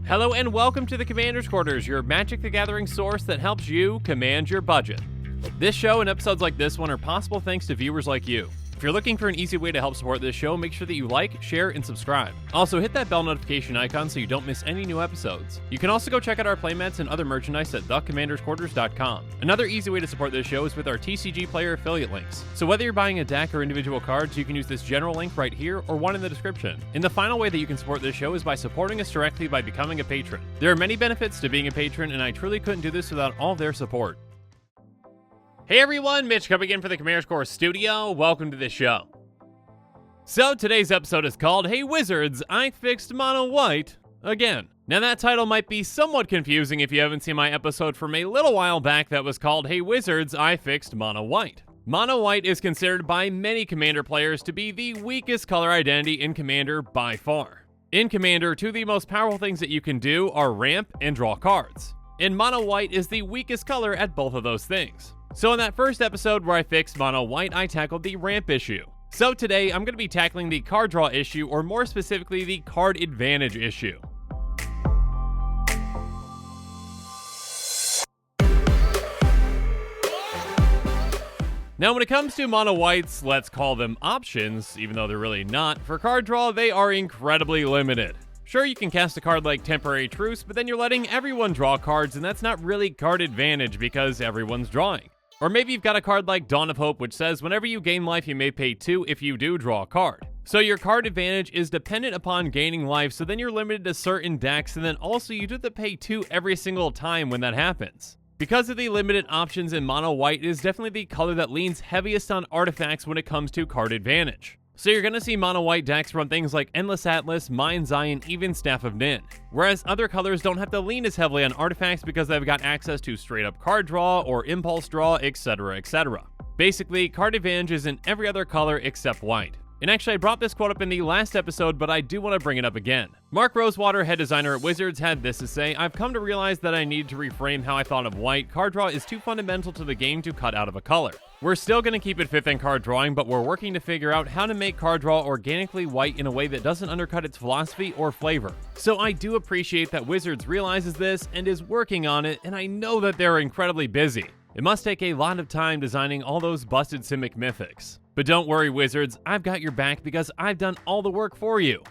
Hello and welcome to the Commander's Quarters, your Magic the Gathering source that helps you command your budget. This show and episodes like this one are possible thanks to viewers like you. If you're looking for an easy way to help support this show, make sure that you like, share, and subscribe. Also, hit that bell notification icon so you don't miss any new episodes. You can also go check out our playmats and other merchandise at thecommandersquarters.com. Another easy way to support this show is with our TCG player affiliate links. So whether you're buying a deck or individual cards, you can use this general link right here or one in the description. And the final way that you can support this show is by supporting us directly by becoming a patron. There are many benefits to being a patron, and I truly couldn't do this without all their support. Hey everyone, Mitch coming in for the Commander's Quarters studio. Welcome to the show. So today's episode is called Hey Wizards, I Fixed Mono White Again. Now that title might be somewhat confusing if you haven't seen my episode from a little while back that was called Hey Wizards, I Fixed Mono White. Mono White is considered by many Commander players to be the weakest color identity in Commander by far. In Commander, two of the most powerful things that you can do are ramp and draw cards. And Mono White is the weakest color at both of those things. So in that first episode where I fixed Mono White, I tackled the ramp issue. So today, I'm going to be tackling the card draw issue, or more specifically, the card advantage issue. Now when it comes to Mono Whites, let's call them options, even though they're really not, for card draw, they are incredibly limited. Sure, you can cast a card like Temporary Truce, but then you're letting everyone draw cards, and that's not really card advantage because everyone's drawing. Or maybe you've got a card like Dawn of Hope, which says whenever you gain life, you may pay 2 if you do draw a card. So your card advantage is dependent upon gaining life, so then you're limited to certain decks, and then also you do have to pay 2 every single time when that happens. Because of the limited options in Mono White, it is definitely the color that leans heaviest on artifacts when it comes to card advantage. So you're going to see Mono White decks run things like Endless Atlas, Mind's Eye, and even Staff of Nin. Whereas other colors don't have to lean as heavily on artifacts because they've got access to straight up card draw or impulse draw, etc, etc. Basically, card advantage is in every other color except white. And actually, I brought this quote up in the last episode, but I do want to bring it up again. Mark Rosewater, head designer at Wizards, had this to say: I've come to realize that I need to reframe how I thought of white. Card draw is too fundamental to the game to cut out of a color. We're still going to keep it 5th in card drawing, but we're working to figure out how to make card draw organically white in a way that doesn't undercut its philosophy or flavor. So I do appreciate that Wizards realizes this and is working on it, and I know that they're incredibly busy. It must take a lot of time designing all those busted Simic Mythics. But don't worry, Wizards, I've got your back because I've done all the work for you.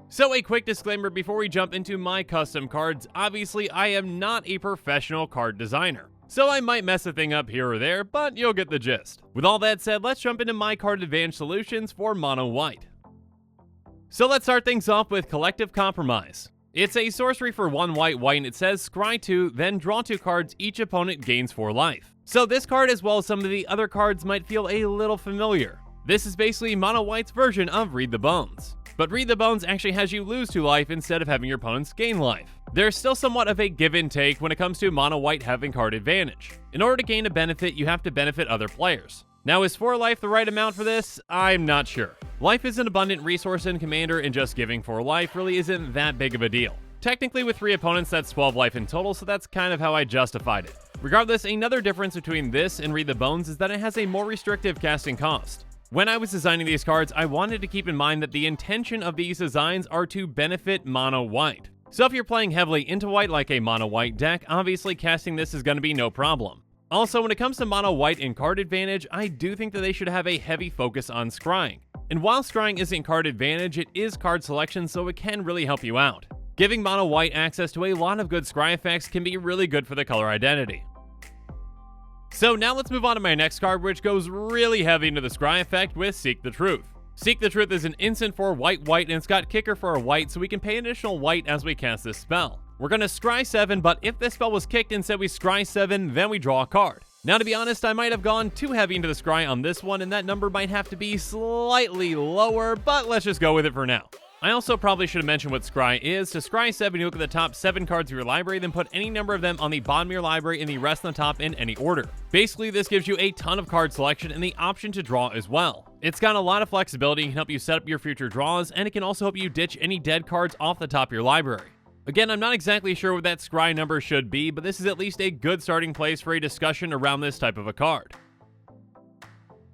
So a quick disclaimer before we jump into my custom cards. Obviously, I am not a professional card designer, so I might mess a thing up here or there, but you'll get the gist. With all that said, let's jump into my card advantage solutions for Mono White. So let's start things off with Collective Compromise. It's a sorcery for 1 white, and it says scry 2, then draw 2 cards, each opponent gains 4 life. So this card, as well as some of the other cards, might feel a little familiar. This is basically Mono White's version of Read the Bones. But Read the Bones actually has you lose 2 life instead of having your opponents gain life. There's still somewhat of a give and take when it comes to Mono White having card advantage. In order to gain a benefit, you have to benefit other players. Now, is 4 life the right amount for this? I'm not sure. Life is an abundant resource in Commander, and just giving 4 life really isn't that big of a deal. Technically, with 3 opponents, that's 12 life in total, so that's kind of how I justified it. Regardless, another difference between this and Read the Bones is that it has a more restrictive casting cost. When I was designing these cards, I wanted to keep in mind that the intention of these designs are to benefit Mono White. So if you're playing heavily into white like a Mono White deck, obviously casting this is going to be no problem. Also, when it comes to Mono White and card advantage, I do think that they should have a heavy focus on scrying. And while scrying isn't card advantage, it is card selection, so it can really help you out. Giving Mono White access to a lot of good scry effects can be really good for the color identity. So now let's move on to my next card, which goes really heavy into the scry effect with Seek the Truth. Seek the Truth is an instant for white, and it's got kicker for a white, so we can pay an additional white as we cast this spell. We're going to scry 7, but if this spell was kicked and said we scry 7, then we draw a card. Now, to be honest, I might have gone too heavy into the scry on this one, and that number might have to be slightly lower, but let's just go with it for now. I also probably should have mentioned what scry is. To scry 7, you look at the top 7 cards of your library, then put any number of them on the bottom of your library and the rest on the top in any order. Basically, this gives you a ton of card selection and the option to draw as well. It's got a lot of flexibility and can help you set up your future draws, and it can also help you ditch any dead cards off the top of your library. Again, I'm not exactly sure what that scry number should be, but this is at least a good starting place for a discussion around this type of a card.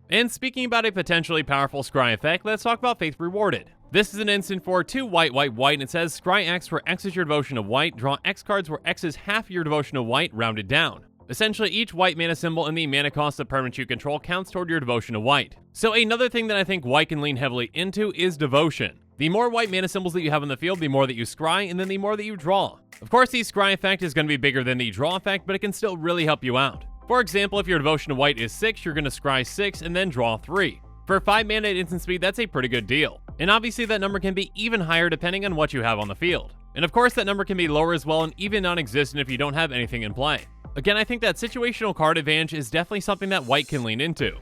And speaking about a potentially powerful scry effect, let's talk about Faith Rewarded. This is an instant for 2 white, white, white, and it says scry X where X is your devotion of white, draw X cards where X is half your devotion of white, rounded down. Essentially, each white mana symbol in the mana cost of permanent you control counts toward your devotion of white. So another thing that I think white can lean heavily into is devotion. The more white mana symbols that you have in the field, the more that you scry, and then the more that you draw. Of course, the scry effect is going to be bigger than the draw effect, but it can still really help you out. For example, if your devotion of white is 6, you're going to scry 6 and then draw 3. For 5 mana at instant speed, that's a pretty good deal. And obviously that number can be even higher depending on what you have on the field. And of course that number can be lower as well and even non-existent if you don't have anything in play. Again, I think that situational card advantage is definitely something that white can lean into.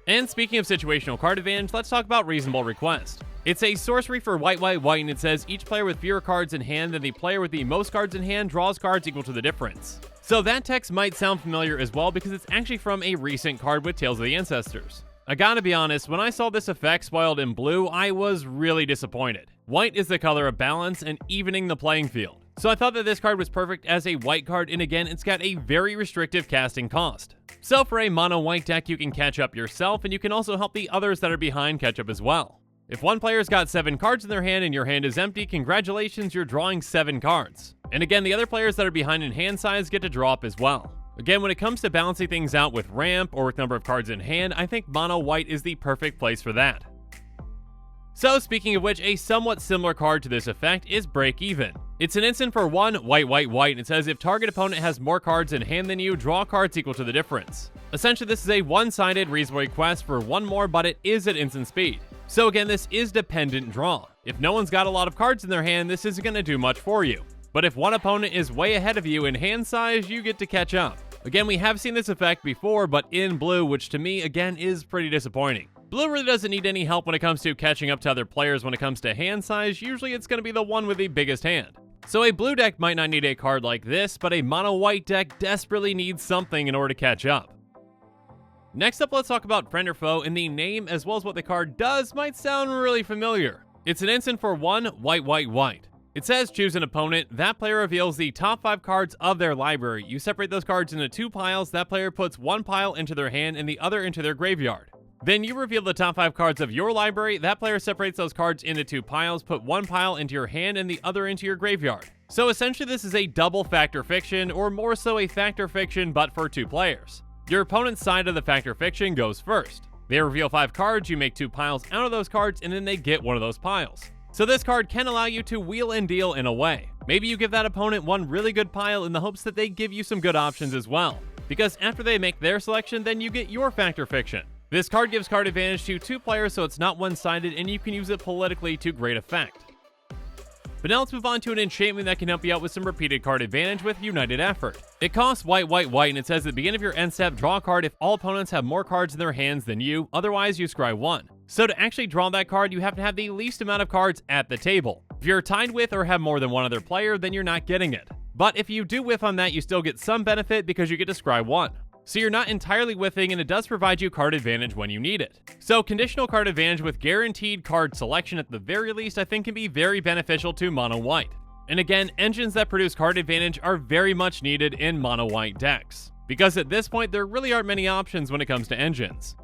And speaking of situational card advantage, let's talk about Reasonable Request. It's a sorcery for white, white, white, and it says each player with fewer cards in hand than the player with the most cards in hand draws cards equal to the difference. So that text might sound familiar as well because it's actually from a recent card with Tales of the Ancestors. I gotta be honest, when I saw this effect spoiled in blue, I was really disappointed. White is the color of balance and evening the playing field. So I thought that this card was perfect as a white card, and again, it's got a very restrictive casting cost. So for a mono white deck, you can catch up yourself, and you can also help the others that are behind catch up as well. If one player's got 7 cards in their hand and your hand is empty, congratulations, you're drawing 7 cards. And again, the other players that are behind in hand size get to draw up as well. Again, when it comes to balancing things out with ramp or with number of cards in hand, I think mono white is the perfect place for that. So speaking of which, a somewhat similar card to this effect is Break Even. It's an instant for 1 white, white, white, and it says if target opponent has more cards in hand than you, draw cards equal to the difference. Essentially, this is a one-sided reasonable request for 1 more, but it is at instant speed. So again, this is dependent draw. If no one's got a lot of cards in their hand, this isn't going to do much for you. But if one opponent is way ahead of you in hand size, you get to catch up. Again, we have seen this effect before, but in blue, which to me, again, is pretty disappointing. Blue really doesn't need any help when it comes to catching up to other players when it comes to hand size. Usually it's going to be the one with the biggest hand. So a blue deck might not need a card like this, but a mono white deck desperately needs something in order to catch up. Next up, let's talk about Friend or Foe, and the name as well as what the card does might sound really familiar. It's an instant for 1 white, white, white. It says choose an opponent. That player reveals the top 5 cards of their library. You separate those cards into 2 piles. That player puts 1 pile into their hand and the other into their graveyard. Then you reveal the top 5 cards of your library. That player separates those cards into 2 piles, put 1 pile into your hand and the other into your graveyard. So essentially this is a double Factor Fiction, or more so a Factor Fiction but for 2 players. Your opponent's side of the Factor Fiction goes first. They reveal 5 cards, you make 2 piles out of those cards, and then they get one of those piles. So this card can allow you to wheel and deal in a way. Maybe you give that opponent one really good pile in the hopes that they give you some good options as well. Because after they make their selection, then you get your Factor Fiction. This card gives card advantage to 2 players, so it's not one-sided, and you can use it politically to great effect. But now let's move on to an enchantment that can help you out with some repeated card advantage with United Effort. It costs white, white, white, and it says at the beginning of your end step, draw a card if all opponents have more cards in their hands than you, otherwise you scry 1. So to actually draw that card, you have to have the least amount of cards at the table. If you're tied with or have more than one other player, then you're not getting it. But if you do whiff on that, you still get some benefit because you get to scry 1. So you're not entirely whiffing, and it does provide you card advantage when you need it. So conditional card advantage with guaranteed card selection at the very least I think can be very beneficial to mono white. And again, engines that produce card advantage are very much needed in mono white decks, because at this point there really aren't many options when it comes to engines.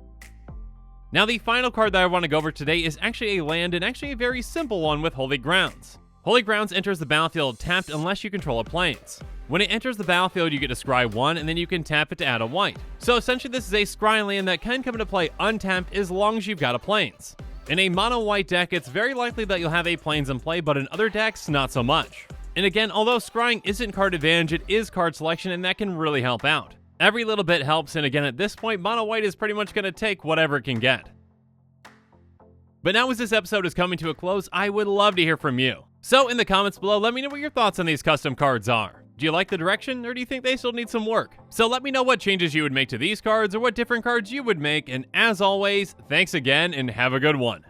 Now the final card that I want to go over today is actually a land, and actually a very simple one with Holy Grounds. Holy Grounds enters the battlefield tapped unless you control a plains. When it enters the battlefield, you get to scry 1, and then you can tap it to add a white. So essentially this is a scry land that can come into play untapped as long as you've got a plains. In a mono white deck, it's very likely that you'll have a plains in play, but in other decks, not so much. And again, although scrying isn't card advantage, it is card selection, and that can really help out. Every little bit helps, and again, at this point, mono white is pretty much going to take whatever it can get. But now as this episode is coming to a close, I would love to hear from you. So in the comments below, let me know what your thoughts on these custom cards are. Do you like the direction, or do you think they still need some work? So let me know what changes you would make to these cards, or what different cards you would make, and as always, thanks again, and have a good one.